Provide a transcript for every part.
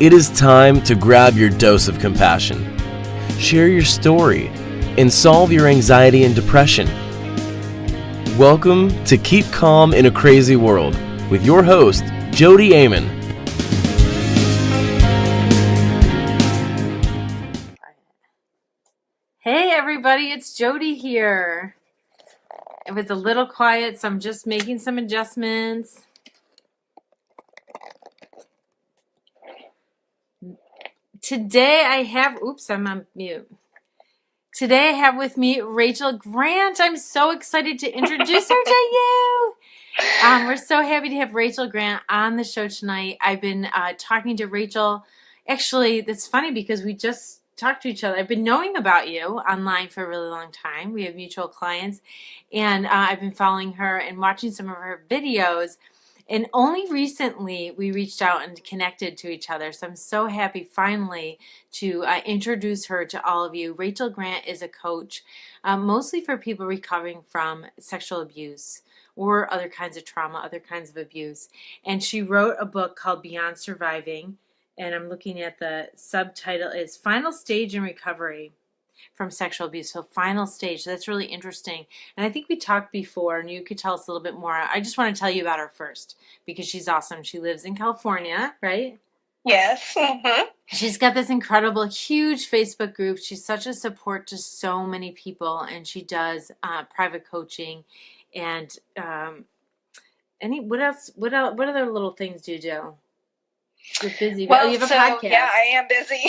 It is time to grab your dose of compassion, share your story, and solve your anxiety and depression. Welcome to Keep Calm in a Crazy World with your host, Jodi Amon. Hey everybody, it's Jodi here. It was a little quiet, so I'm just making some adjustments. Today I have, I'm on mute. Today I have with me Rachel Grant. I'm so excited to introduce her to you. We're so happy to have Rachel Grant on the show tonight. I've been talking to Rachel. Actually, that's funny because we just talked to each other. I've been knowing about you online for a really long time. We have mutual clients, and I've been following her and watching some of her videos. And only recently we reached out and connected to each other. So I'm so happy finally to introduce her to all of you. Rachel Grant is a coach, mostly for people recovering from sexual abuse or other kinds of trauma, other kinds of abuse. And she wrote a book called Beyond Surviving. And I'm looking at the subtitle is Final Stage in Recovery from Sexual Abuse. So final stage. So that's really interesting. And I think we talked before and you could tell us a little bit more. I just want to tell you about her first because she's awesome. She lives in California, right? Yes. Mm-hmm. She's got this incredible, huge Facebook group. She's such a support to so many people, and she does private coaching. And what else? What other little things do you do? You're busy. Well, you have a podcast. Yeah, I am busy.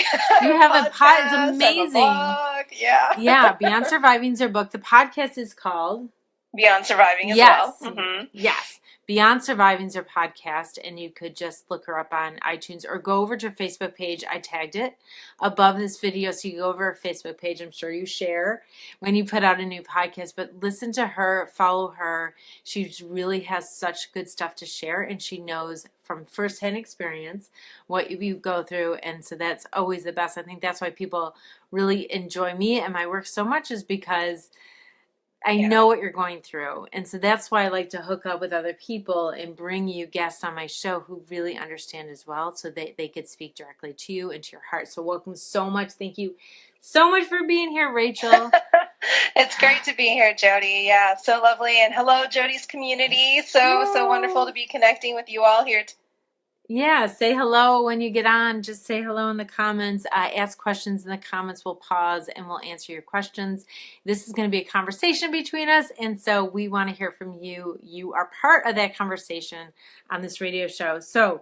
You have a podcast. It's amazing. I have a blog. Yeah. Yeah, Beyond Surviving is her book. The podcast is called Beyond Surviving as well. Mm-hmm. Yes. Beyond Surviving is her podcast, and you could just look her up on iTunes or go over to her Facebook page. I tagged it above this video, so you go over her Facebook page. I'm sure you share when you put out a new podcast, but listen to her, follow her. She really has such good stuff to share, and she knows from firsthand experience what you go through, and so that's always the best. I think that's why people really enjoy me and my work so much, is because I know what you're going through. And so that's why I like to hook up with other people and bring you guests on my show who really understand as well, so they could speak directly to you and to your heart. So welcome so much. Thank you so much for being here, Rachel. It's great to be here, Jodi. Yeah, so lovely. And hello, Jodi's community. So wonderful to be connecting with you all here. Yeah, say hello when you get on. Just say hello in the comments. Ask questions in the comments. We'll pause and we'll answer your questions. This is going to be a conversation between us, and so we want to hear from you. You are part of that conversation on this radio show. So,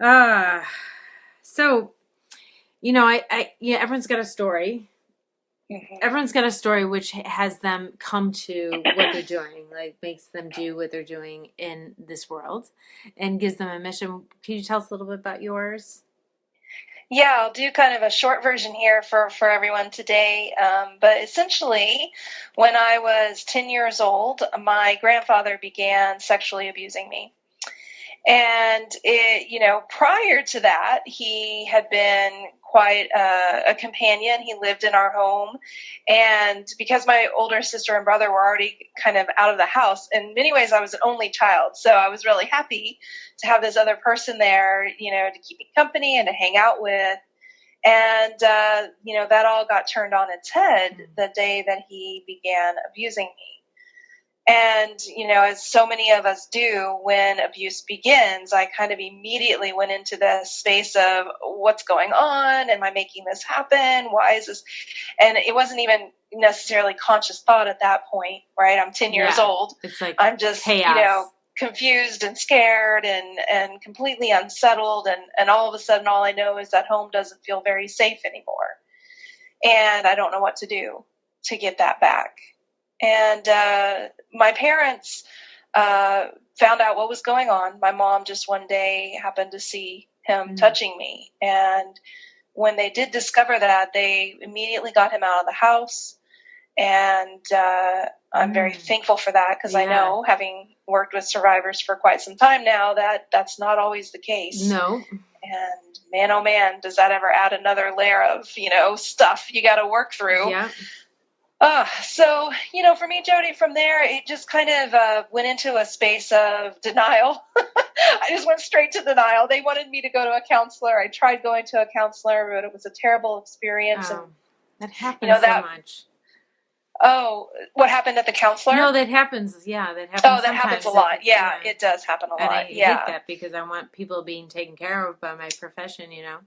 everyone's got a story. Mm-hmm. Everyone's got a story which has them come to what they're doing, like makes them do what they're doing in this world and gives them a mission. Can you tell us a little bit about yours? Yeah, I'll do kind of a short version here for everyone today. But essentially, when I was 10 years old, my grandfather began sexually abusing me. And prior to that, he had been quite a companion. He lived in our home. And because my older sister and brother were already kind of out of the house, in many ways I was an only child. So I was really happy to have this other person there, to keep me company and to hang out with. And, that all got turned on its head the day that he began abusing me. And, as so many of us do when abuse begins, I kind of immediately went into the space of what's going on? Am I making this happen? Why is this? And it wasn't even necessarily conscious thought at that point, right? I'm 10 years old. It's like I'm just, chaos. Confused and scared and completely unsettled. And all of a sudden, all I know is that home doesn't feel very safe anymore. And I don't know what to do to get that back. And my parents found out what was going on. My mom just one day happened to see him touching me. And when they did discover that, they immediately got him out of the house. And I'm very thankful for that because I know, having worked with survivors for quite some time now, that that's not always the case. No. And man, oh man, does that ever add another layer of, stuff you got to work through. Yeah. So, for me, Jodi, from there, it just kind of went into a space of denial I just went straight to denial. They wanted me to go to a counselor. I tried going to a counselor, but it was a terrible experience. Oh, that happens you know, so much. Oh, what happened at the counselor? No, that happens. Yeah, that happens. Oh, that happens a lot. Yeah, it does happen a lot. And I hate that because I want people being taken care of by my profession, you know?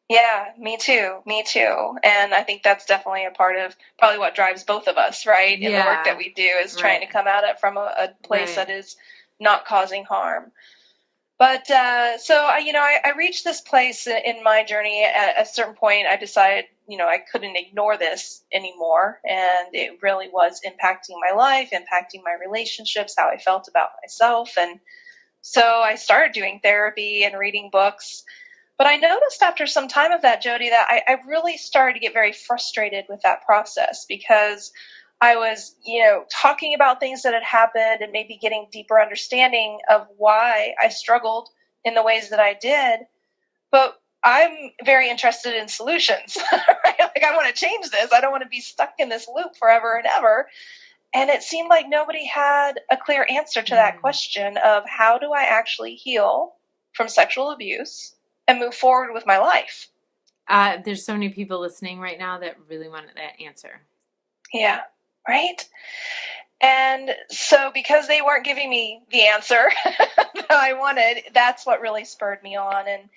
Yeah, me too. Me too. And I think that's definitely a part of probably what drives both of us, right? In the work that we do is trying to come at it from a place that is not causing harm. But so I reached this place in my journey. At a certain point, I decided, I couldn't ignore this anymore, and it really was impacting my life, impacting my relationships, how I felt about myself. And so I started doing therapy and reading books. But I noticed after some time of that, Jodi, that I really started to get very frustrated with that process because I was, talking about things that had happened and maybe getting deeper understanding of why I struggled in the ways that I did. But I'm very interested in solutions, right? Like, I want to change this. I don't want to be stuck in this loop forever and ever. And it seemed like nobody had a clear answer to that question of how do I actually heal from sexual abuse and move forward with my life? There's so many people listening right now that really wanted that answer. Yeah. Right? And so because they weren't giving me the answer that I wanted, that's what really spurred me on. And,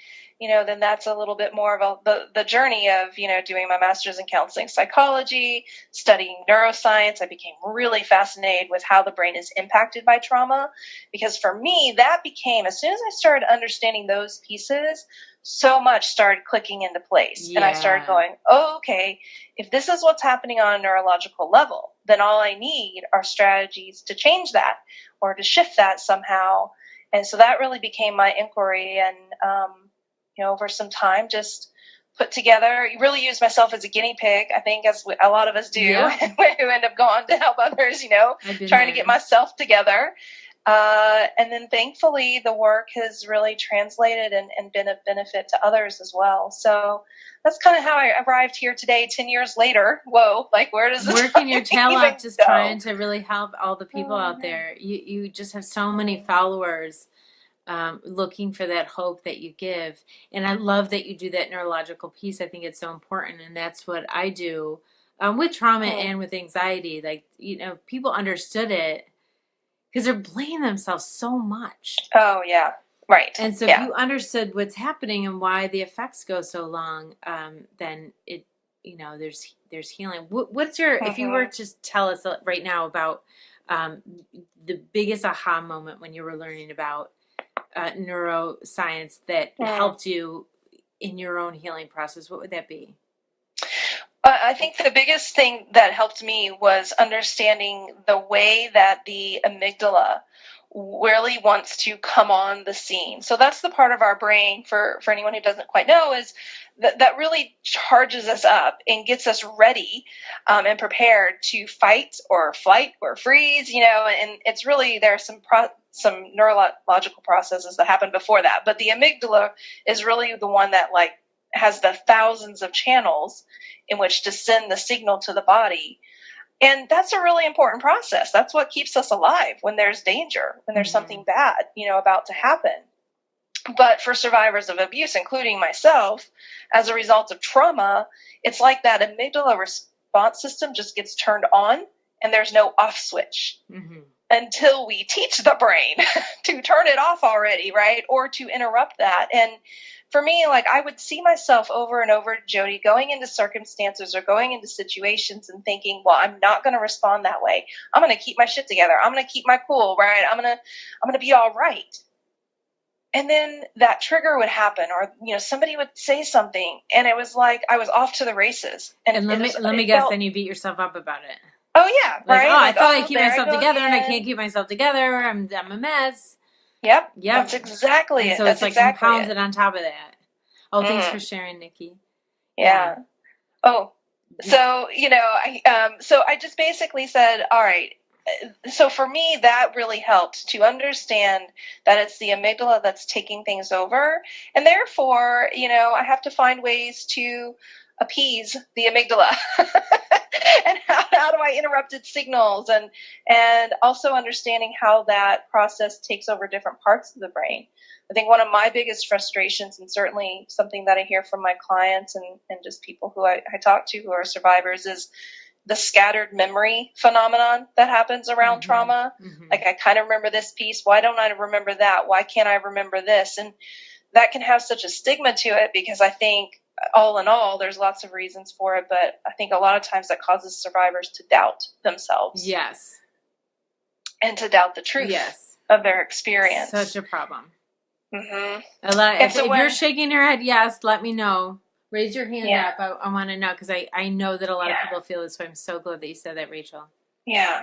then that's a little bit more of the journey of, doing my master's in counseling psychology, studying neuroscience. I became really fascinated with how the brain is impacted by trauma. Because for me, that became, as soon as I started understanding those pieces, so much started clicking into place. Yeah. And I started going, oh, okay, if this is what's happening on a neurological level, then all I need are strategies to change that or to shift that somehow. And so that really became my inquiry. And, over some time, just put together, really use myself as a guinea pig, I think, as a lot of us do, who end up going to help others, trying to get myself together. And then thankfully the work has really translated and been a benefit to others as well. So that's kind of how I arrived here today, 10 years later. Whoa, like where does this working your tail off, just trying to really help all the people out there. You just have so many followers looking for that hope that you give. And I love that you do that neurological piece. I think it's so important. And that's what I do with trauma and with anxiety. Like, people understood it because they're blaming themselves so much. Oh, yeah. Right. And so if you understood what's happening and why the effects go so long, then it, there's healing. What's your, if you were to tell us right now about the biggest aha moment when you were learning about neuroscience that helped you in your own healing process, what would that be? I think the biggest thing that helped me was understanding the way that the amygdala really wants to come on the scene. So that's the part of our brain, for anyone who doesn't quite know, is that really charges us up and gets us ready and prepared to fight or flight or freeze, and it's really, there are some neurological processes that happen before that. But the amygdala is really the one that has the thousands of channels in which to send the signal to the body. And that's a really important process. That's what keeps us alive when there's danger, when there's something bad, about to happen. But for survivors of abuse, including myself, as a result of trauma, it's like that amygdala response system just gets turned on and there's no off switch until we teach the brain to turn it off already, right? Or to interrupt that. And for me, I would see myself over and over, Jodi, going into circumstances or going into situations and thinking, well, I'm not going to respond that way. I'm going to keep my shit together. I'm going to keep my cool, right? I'm going to be all right. And then that trigger would happen, or, somebody would say something, and it was like I was off to the races. And let me guess, then you beat yourself up about it. Oh, yeah, right? I thought I keep myself together, and I can't keep myself together. I'm a mess. Yep. That's exactly it. So it's compounds it on top of that. Oh, thanks for sharing, Nikki. Yeah. Oh, so, I just basically said, all right. So for me, that really helped to understand that it's the amygdala that's taking things over. And therefore, I have to find ways to appease the amygdala? And how do I interrupt its signals? And also understanding how that process takes over different parts of the brain. I think one of my biggest frustrations, and certainly something that I hear from my clients and just people who I talk to who are survivors, is the scattered memory phenomenon that happens around trauma. Like, I kind of remember this piece. Why don't I remember that? Why can't I remember this? And that can have such a stigma to it, because I think all in all, there's lots of reasons for it, but I think a lot of times that causes survivors to doubt themselves. Yes. And to doubt the truth of their experience. Such a problem. Mm-hmm. If you're shaking your head, yes, let me know. Raise your hand up. I want to know, because I know that a lot of people feel this way. I'm so glad that you said that, Rachel. Yeah.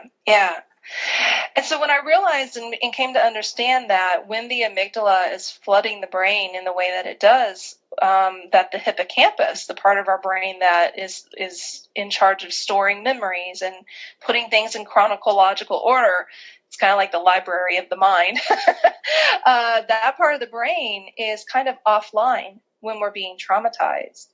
And so when I realized and came to understand that when the amygdala is flooding the brain in the way that it does, that the hippocampus, the part of our brain that is in charge of storing memories and putting things in chronological order, it's kind of like the library of the mind. That part of the brain is kind of offline when we're being traumatized.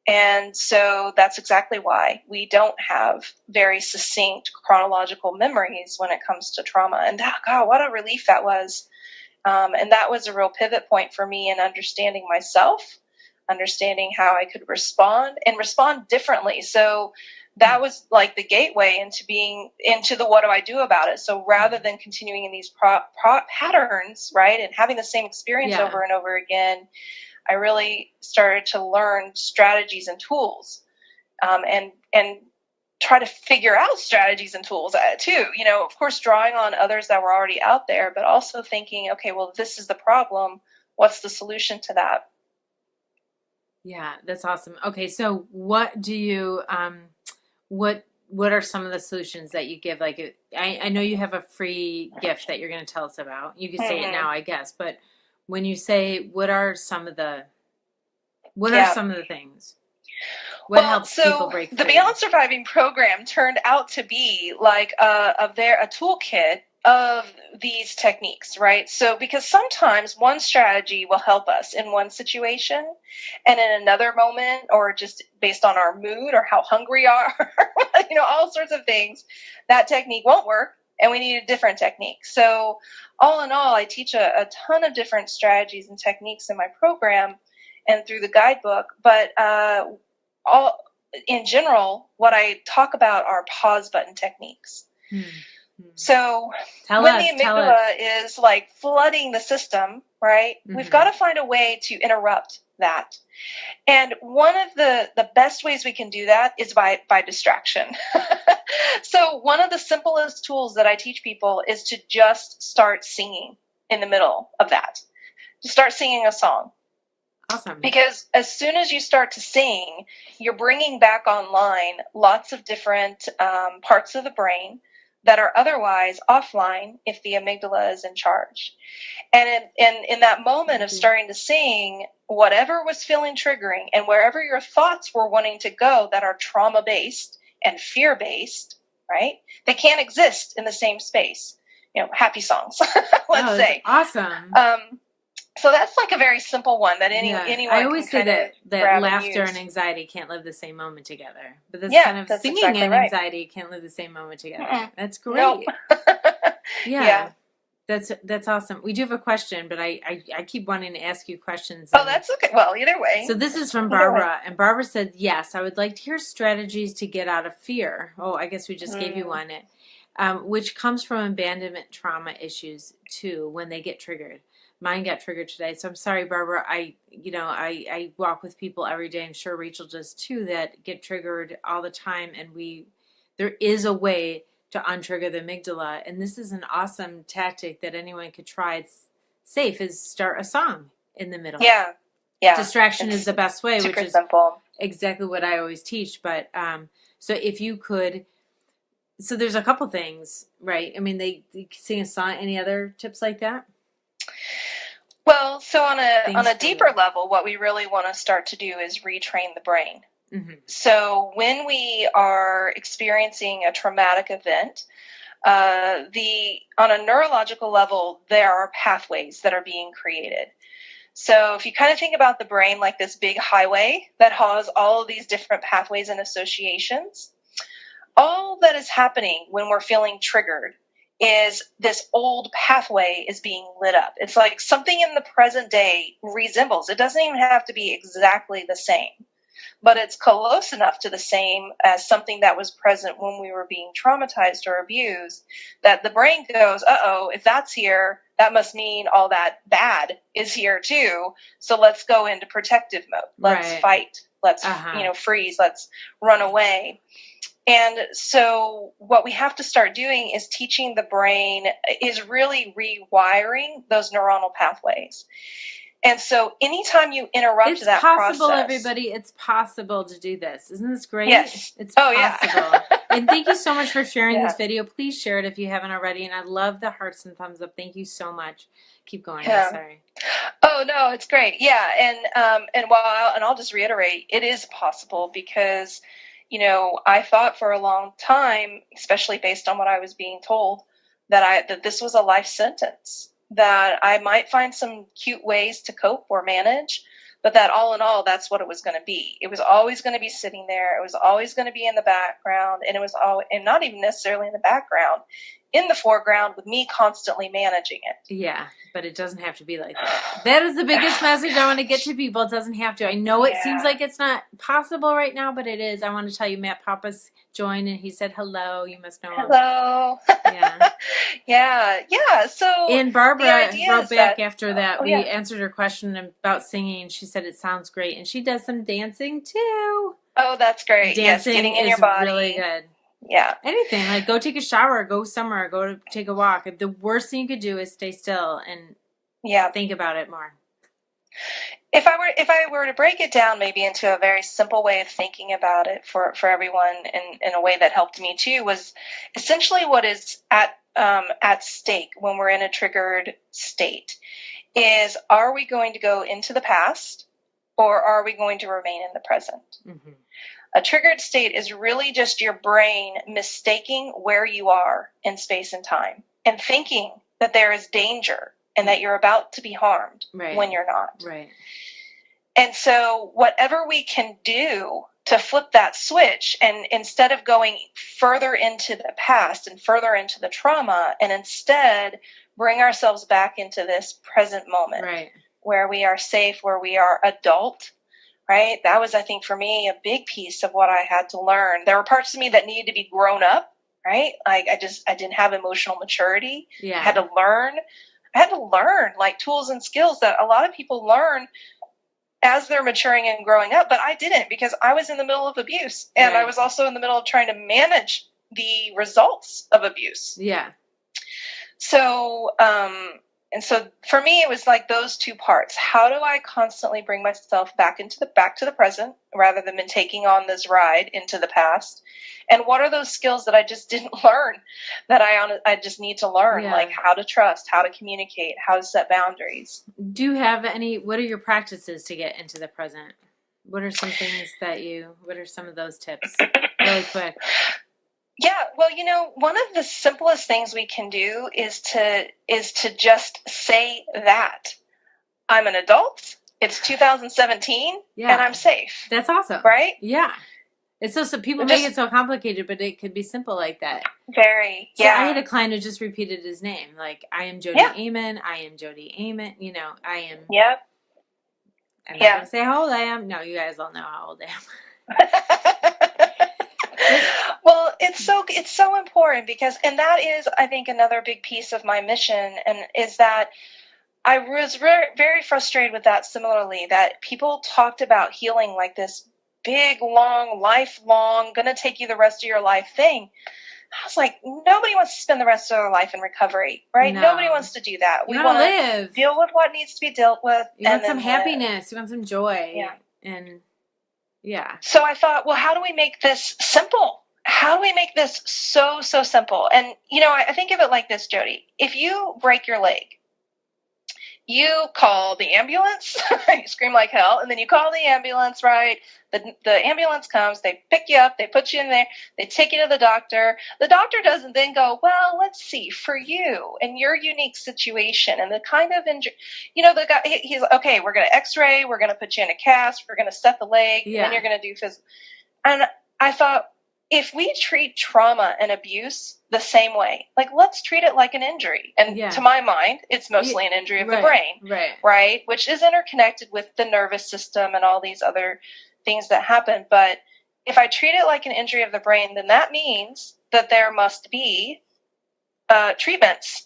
And so that's exactly why we don't have very succinct chronological memories when it comes to trauma. And God, what a relief that was. And that was a real pivot point for me in understanding myself, understanding how I could respond differently. So that was like the gateway into the what do I do about it. So rather than continuing in these patterns, right, and having the same experience over and over again, I really started to learn strategies and tools, and try to figure out strategies and tools too. You know, of course, drawing on others that were already out there, but also thinking, okay, well, this is the problem. What's the solution to that? Yeah, that's awesome. Okay, so what do you what are some of the solutions that you give? Like, I know you have a free gift that you're going to tell us about. You can say it now, I guess, but when you say, what are some of the things? What helps people break free? The Beyond Surviving program turned out to be like a toolkit of these techniques, right? So because sometimes one strategy will help us in one situation, and in another moment, or just based on our mood or how hungry we are, you know, all sorts of things, that technique won't work, and we need a different technique. So all in all, I teach a ton of different strategies and techniques in my program and through the guidebook, but all in general, what I talk about are pause button techniques. So when the amygdala is like flooding the system, right, we've got to find a way to interrupt that. And one of the best ways we can do that is by distraction. So one of the simplest tools that I teach people is to just start singing in the middle of that. To start singing a song. Awesome. Because as soon as you start to sing, you're bringing back online lots of different parts of the brain that are otherwise offline if the amygdala is in charge. And in that moment of starting to sing, whatever was feeling triggering and wherever your thoughts were wanting to go that are trauma-based and fear-based, right? They can't exist in the same space. You know, happy songs, let's say. Awesome. So that's like a very simple one that anyone I always can say that laughter and anxiety can't live the same moment together. But this kind of singing exactly and anxiety can't live the same moment together. That's great. Nope. Yeah. That's awesome. We do have a question, but I keep wanting to ask you questions. Oh, that's okay. Well, either way. So this is from Barbara, and Barbara said, yes, I would like to hear strategies to get out of fear. Oh, I guess we just gave you one. Which comes from abandonment trauma issues, too, when they get triggered. Mine got triggered today. So I'm sorry, Barbara. I walk with people every day. I'm sure Rachel does too, that get triggered all the time. And there is a way to untrigger the amygdala. And this is an awesome tactic that anyone could try. It's safe, is start a song in the middle. Yeah. Distraction is the best way, which is simple. Exactly what I always teach. But so if you could, so there's a couple things, right? I mean, they sing a song. Any other tips like that? Well, so on a deeper level, what we really want to start to do is retrain the brain. Mm-hmm. So when we are experiencing a traumatic event, on a neurological level, there are pathways that are being created. So if you kind of think about the brain like this big highway that has all of these different pathways and associations, all that is happening when we're feeling triggered is this old pathway is being lit up. It's like something in the present day resembles. It doesn't even have to be exactly the same, but it's close enough to the same as something that was present when we were being traumatized or abused that the brain goes, uh-oh, if that's here, that must mean all that bad is here too. So let's go into protective mode. Let's fight. Let's, freeze. Let's run away. And so what we have to start doing is teaching the brain, is really rewiring those neuronal pathways. And so anytime you interrupt that process. It's possible, everybody. It's possible to do this. Isn't this great? Yes. It's possible. Yeah. And thank you so much for sharing this video. Please share it if you haven't already. And I love the hearts and thumbs up. Thank you so much. Keep going. Yeah. I'm sorry. Oh, no, it's great. Yeah. And I'll just reiterate, it is possible because, I thought for a long time, especially based on what I was being told, that this was a life sentence, that I might find some cute ways to cope or manage, but that all in all, that's what it was going to be. It was always going to be sitting there. It was always going to be in the background, and and not even necessarily in the background, in the foreground with me constantly managing it. Yeah, but it doesn't have to be like that. That is the biggest message I want to get to people. It doesn't have to. I know it seems like it's not possible right now, but it is. I want to tell you, Matt Pappas joined, and he said hello. You must know him. Hello. Yeah. Yeah. So, and Barbara wrote back after that. We yeah. answered her question about singing. She said it sounds great, and she does some dancing too. Oh, that's great. Dancing getting in your body. Really good. Yeah. Anything, like go take a shower, go somewhere, go to take a walk. The worst thing you could do is stay still and think about it more. If I were to break it down maybe into a very simple way of thinking about it for everyone in a way that helped me too, was essentially what is at stake when we're in a triggered state is, are we going to go into the past or are we going to remain in the present? Mm-hmm. A triggered state is really just your brain mistaking where you are in space and time and thinking that there is danger and that you're about to be harmed when you're not. Right. And so whatever we can do to flip that switch, and instead of going further into the past and further into the trauma, and instead bring ourselves back into this present moment where we are safe, where we are adult. Right? That was, I think, for me, a big piece of what I had to learn. There were parts of me that needed to be grown up, right? Like I didn't have emotional maturity. Yeah. I had to learn like tools and skills that a lot of people learn as they're maturing and growing up, but I didn't, because I was in the middle of abuse, and I was also in the middle of trying to manage the results of abuse. Yeah. So, and so for me, it was like those two parts. How do I constantly bring myself back to the present rather than taking on this ride into the past? And what are those skills that I just didn't learn that I just need to learn, like how to trust, how to communicate, how to set boundaries? Do you have what are your practices to get into the present? What are some things what are some of those tips? Really quick. Yeah, well, one of the simplest things we can do is to just say that I'm an adult. It's 2017, and I'm safe. That's awesome, right? Yeah, it's so people make it so complicated, but it could be simple like that. Very. So I had a client who just repeated his name, like I am Jodi Amen. I am Jodi Amen. I am. Yep. I'm not gonna say how old I am. No, you guys all know how old I am. Well, it's so important because, and that is, I think, another big piece of my mission, and is that I was very frustrated with that similarly, that people talked about healing like this big, long, lifelong, going to take you the rest of your life thing. I was like, nobody wants to spend the rest of their life in recovery, right? No. Nobody wants to do that. We want to live. Deal with what needs to be dealt with. You want some happiness. You want some joy. Yeah. And yeah. So I thought, well, how do we make this simple? How do we make this so simple? And, I think of it like this, Jodi. If you break your leg, you call the ambulance, you scream like hell, and then you call the ambulance, right? The ambulance comes, they pick you up, they put you in there, they take you to the doctor. The doctor doesn't then go, well, let's see, for you and your unique situation and the kind of injury, the guy, he's okay, we're going to x-ray, we're going to put you in a cast, we're going to set the leg, and then you're going to do physical. And I thought, if we treat trauma and abuse the same way, like, let's treat it like an injury. And to my mind, it's mostly an injury of the brain, right? Which is interconnected with the nervous system and all these other things that happen. But if I treat it like an injury of the brain, then that means that there must be treatments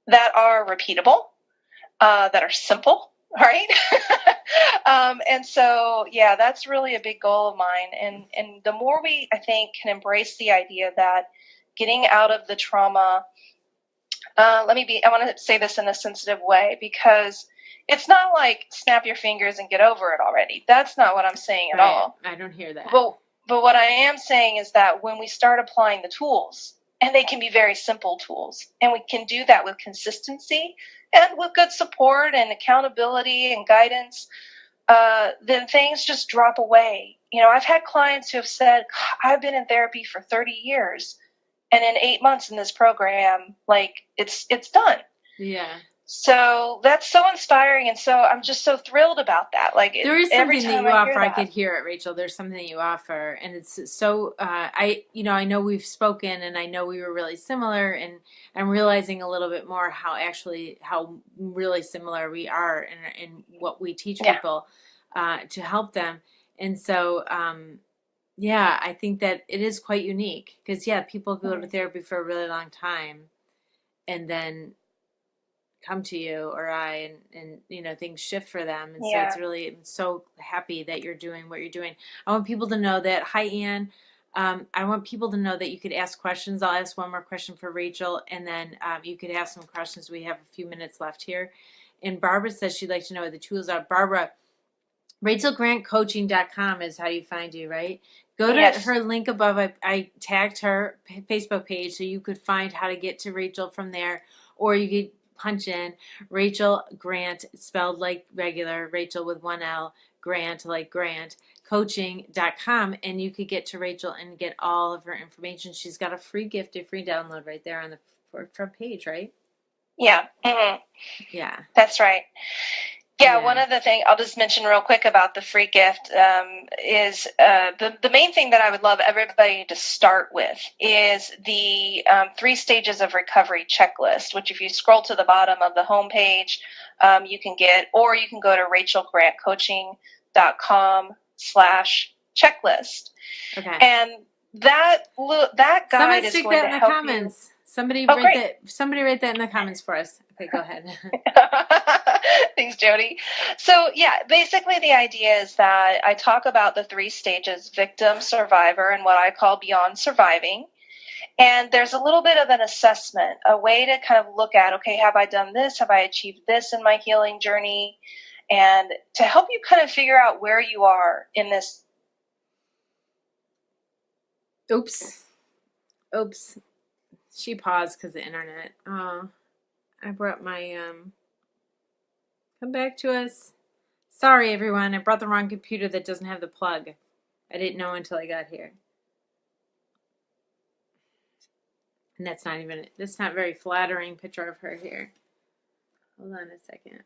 that are repeatable, that are simple, right? And so, yeah, that's really a big goal of mine. And the more we, I think, can embrace the idea that getting out of the trauma, I want to say this in a sensitive way, because it's not like snap your fingers and get over it already. That's not what I'm saying at all. I don't hear that. But what I am saying is that when we start applying the tools, and they can be very simple tools, and we can do that with consistency and with good support and accountability and guidance, then things just drop away. I've had clients who have said, I've been in therapy for 30 years, and in 8 months in this program, like, it's done. Yeah. So that's so inspiring, and so I'm just so thrilled about that. Like, there is something that you offer. I could hear it, Rachel. There's something that you offer, and it's so. I know we've spoken, and I know we were really similar, and I'm realizing a little bit more how really similar we are in what we teach people to help them. And so, I think that it is quite unique because people go to therapy for a really long time, and then come to you or I and things shift for them, and so it's really, I'm so happy that you're doing what you're doing. I want people to know that. Hi, Ann. I want people to know that you could ask questions. I'll ask one more question for Rachel, and then you could ask some questions. We have a few minutes left here. And Barbara says she'd like to know what the tools are. Barbara, RachelGrantCoaching.com is how you find you, right? Go to her link above. I tagged her Facebook page, so you could find how to get to Rachel from there, or you could punch in Rachel Grant, spelled like regular, Rachel with one L, Grant like Grant, coaching.com, and you could get to Rachel and get all of her information. She's got a free gift, a free download right there on the front page, right? Yeah. Mm-hmm. Yeah. That's right. Yeah, one other thing I'll just mention real quick about the free gift is the main thing that I would love everybody to start with is the 3 stages of recovery checklist, which if you scroll to the bottom of the homepage, you can get, or you can go to RachelGrantCoaching.com/checklist. Okay. And that guide is going to help you. Somebody write that in the comments for us. Okay, go ahead. Thanks, Jodi. So, basically the idea is that I talk about the 3 stages: victim, survivor, and what I call beyond surviving. And there's a little bit of an assessment, a way to kind of look at, okay, have I done this? Have I achieved this in my healing journey? And to help you kind of figure out where you are in this. Oops. She paused because of the internet. Oh, I brought my, come back to us. Sorry, everyone. I brought the wrong computer that doesn't have the plug. I didn't know until I got here. And that's not very flattering picture of her here. Hold on a second.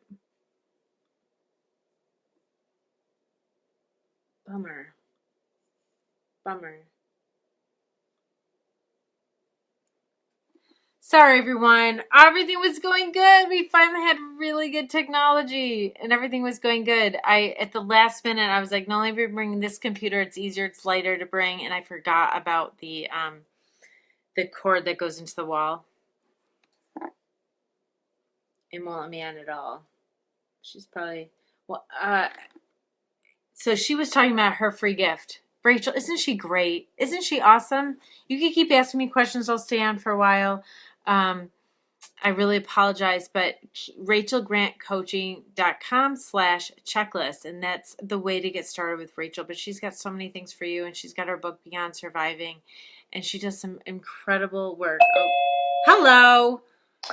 Bummer. Sorry, everyone. Everything was going good. We finally had really good technology, and everything was going good. At the last minute, I was like, not only are we bringing this computer, it's easier, it's lighter to bring, and I forgot about the cord that goes into the wall. It won't let me on at all. She's probably, so she was talking about her free gift. Rachel, isn't she great? Isn't she awesome? You can keep asking me questions. I'll stay on for a while. I really apologize, but RachelGrantCoaching.com/checklist, and that's the way to get started with Rachel. But she's got so many things for you, and she's got her book Beyond Surviving, and she does some incredible work. Oh, hello,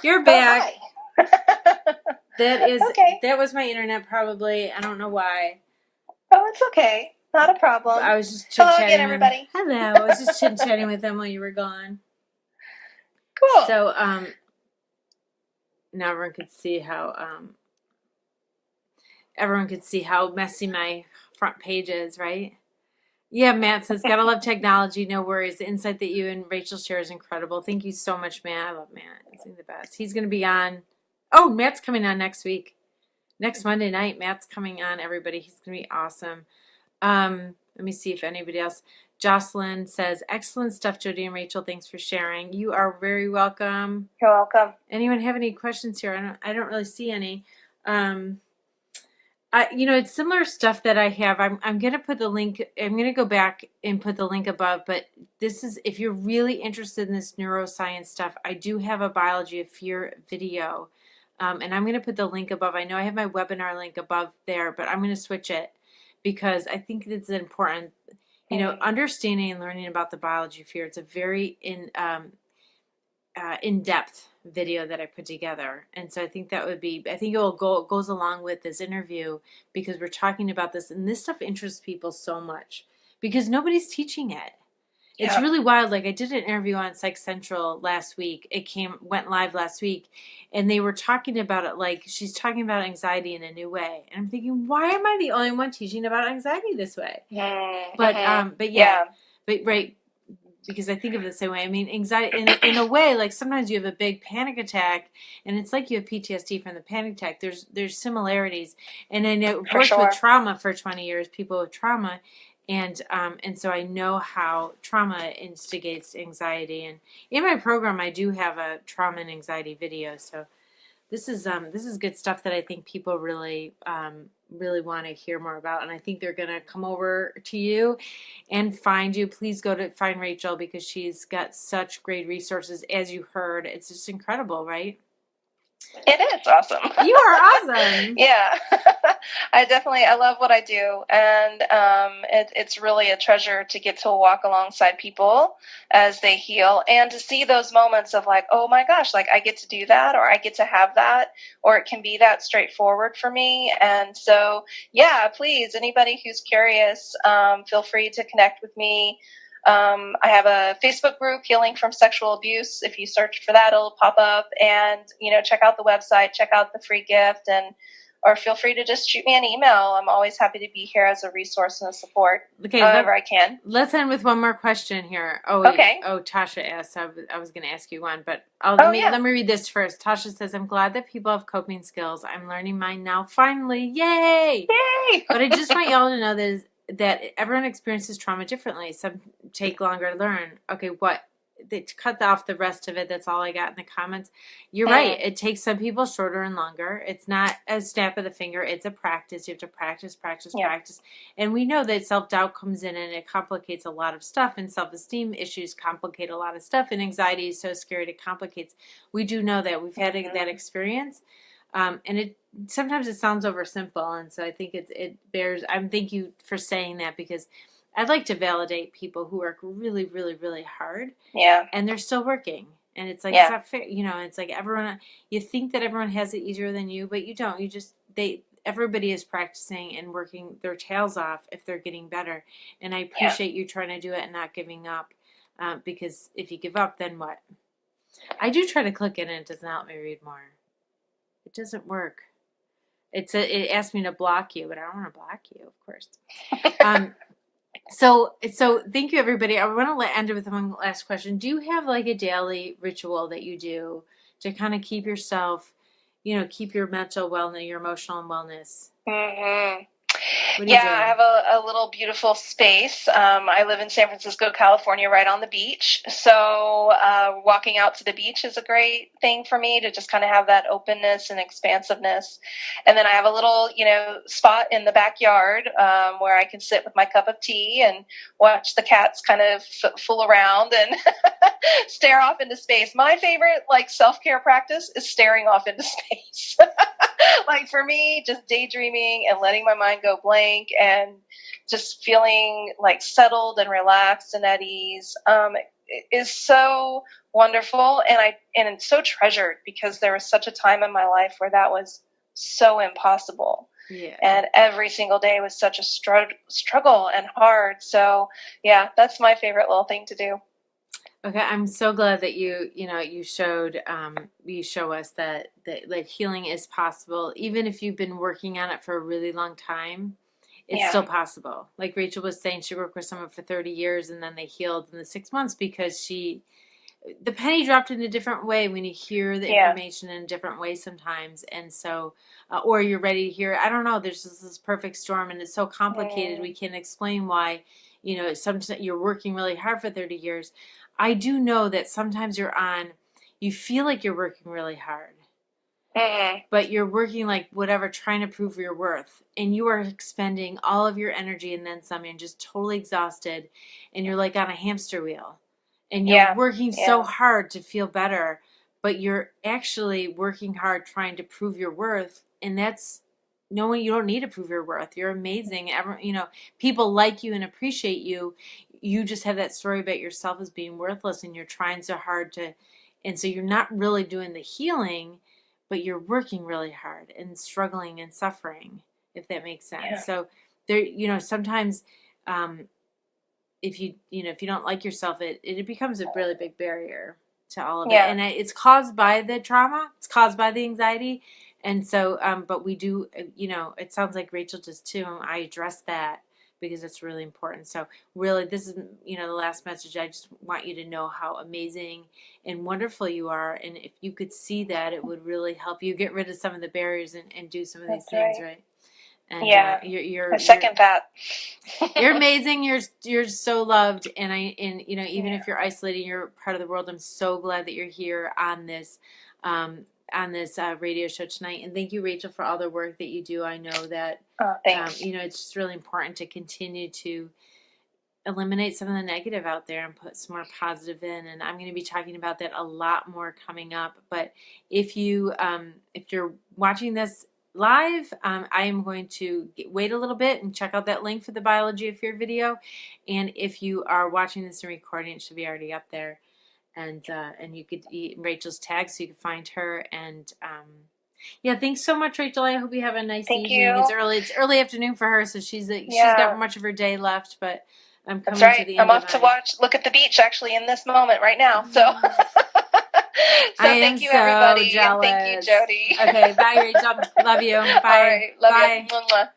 you're back. Oh, hi. Okay. That was my internet probably. I don't know why. Oh, it's okay. Not a problem. I was just Hello chit-chatting again, everybody. Hello. I was just chit-chatting with them while you were gone. Cool. So, now everyone could see how messy my front page is, right? Yeah, Matt says, gotta love technology. No worries. The insight that you and Rachel share is incredible. Thank you so much, Matt. I love Matt. He's the best. He's going to be on. Oh, Matt's coming on next week. Next Monday night, Matt's coming on, everybody. He's going to be awesome. Let me see if anybody else. Jocelyn says, excellent stuff, Jodi and Rachel. Thanks for sharing. You are very welcome. You're welcome. Anyone have any questions here? I don't really see any. It's similar stuff that I have. I'm going to put the link. I'm going to go back and put the link above. But this is, if you're really interested in this neuroscience stuff, I do have a biology of fear video. And I'm going to put the link above. I know I have my webinar link above there, but I'm going to switch it because I think it's important, understanding and learning about the biology of fear. It's a very in-depth video that I put together. And so I think it goes along with this interview because we're talking about this, and this stuff interests people so much because nobody's teaching it. Yeah. It's really wild. Like I did an interview on Psych Central last week. It went live last week, and they were talking about it. Like she's talking about anxiety in a new way, and I'm thinking, why am I the only one teaching about anxiety this way? Mm-hmm. But right. Because I think of it the same way. I mean, anxiety, in a way, like sometimes you have a big panic attack, and it's like you have PTSD from the panic attack. There's similarities, and I know worked with trauma for 20 years, people with trauma, and so I know how trauma instigates anxiety. And in my program, I do have a trauma and anxiety video. So this is good stuff that I think people really want to hear more about, and I think they're going to come over to you and find you. Please go to find Rachel because she's got such great resources. As you heard, it's just incredible, right? It is awesome. You are awesome. Yeah. I love what I do. And it's really a treasure to get to walk alongside people as they heal and to see those moments of like, oh my gosh, like I get to do that, or I get to have that, or it can be that straightforward for me. And so, yeah, please, anybody who's curious, feel free to connect with me. I have a Facebook group, Healing from Sexual Abuse. If you search for that, it'll pop up. And, check out the website, check out the free gift, or feel free to just shoot me an email. I'm always happy to be here as a resource and a support however I can. Let's end with one more question here. Okay. Tasha asked. I was going to ask you one, but let me read this first. Tasha says, I'm glad that people have coping skills. I'm learning mine now, finally. Yay! Yay! But I just want y'all to know that everyone experiences trauma differently. Some take longer to learn. Okay, they cut off the rest of it. That's all I got in the comments. You're right. It takes some people shorter and longer. It's not a snap of the finger. It's a practice. You have to practice. And we know that self-doubt comes in and it complicates a lot of stuff, and self-esteem issues complicate a lot of stuff, and anxiety is so scary it complicates. We do know that. We've had that experience. And sometimes it sounds oversimple, and so I think it bears. Thank you for saying that because I'd like to validate people who work really, really, really hard. Yeah. And they're still working, and it's like it's not fair. It's like everyone. You think that everyone has it easier than you, but you don't. Everybody is practicing and working their tails off if they're getting better. And I appreciate you trying to do it and not giving up, because if you give up, then what? I do try to click it, and it does not let me read more. It doesn't work. It asked me to block you, but I don't want to block you, of course. So thank you, everybody. I want to end it with one last question. Do you have like a daily ritual that you do to kind of keep yourself, keep your mental wellness, your emotional wellness? Mm-hmm. I have a little beautiful space. I live in San Francisco, California, right on the beach. So walking out to the beach is a great thing for me to just kind of have that openness and expansiveness. And then I have a little, spot in the backyard where I can sit with my cup of tea and watch the cats kind of fool around and stare off into space. My favorite, self-care practice is staring off into space. For me, just daydreaming and letting my mind go blank and just feeling settled and relaxed and at ease is so wonderful, and it's so treasured because there was such a time in my life where that was so impossible. Yeah. And every single day was such a struggle and hard. So yeah, that's my favorite little thing to do. Okay, I'm so glad that you show us that like healing is possible, even if you've been working on it for a really long time. It's still possible. Like Rachel was saying, she worked with someone for 30 years and then they healed in the 6 months because the penny dropped in a different way when you hear the information in a different way sometimes. And so, or you're ready to hear, I don't know, there's just this perfect storm and it's so complicated. We can't explain why, sometimes you're working really hard for 30 years. I do know that sometimes you feel like you're working really hard. But you're working like whatever, trying to prove your worth. And you are expending all of your energy and then some and just totally exhausted. And you're like on a hamster wheel. And you're working so hard to feel better. But you're actually working hard trying to prove your worth. And that's knowing you don't need to prove your worth. You're amazing. People like you and appreciate you. You just have that story about yourself as being worthless. And you're trying so hard to. And so you're not really doing the healing, but you're working really hard and struggling and suffering, if that makes sense. Yeah. So there, sometimes if you don't like yourself, it becomes a really big barrier to all of it. And it's caused by the trauma. It's caused by the anxiety. And so, but we do, it sounds like Rachel does too. And I address that because it's really important. So really, this is, the last message. I just want you to know how amazing and wonderful you are. And if you could see that, it would really help you get rid of some of the barriers and do some of these things, right? And I second that. You're amazing. You're so loved. And even if you're isolated, you're part of the world. I'm so glad that you're here on this radio show tonight. And thank you, Rachel, for all the work that you do. I know that, thanks. It's just really important to continue to eliminate some of the negative out there and put some more positive in. And I'm going to be talking about that a lot more coming up. But if you're watching this live, I am going to wait a little bit and check out that link for the Biology of Fear video. And if you are watching this in recording, it should be already up there. And you could Rachel's tag so you can find her. And thanks so much, Rachel. I hope you have a nice evening. It's early afternoon for her, so she's got much of her day left. But I'm coming to the end. I'm off to look at the beach actually in this moment right now. So, thank you, everybody. Jealous. And thank you, Jodi. Okay, bye, Rachel. Love you. Bye. All right, love you. Mwah.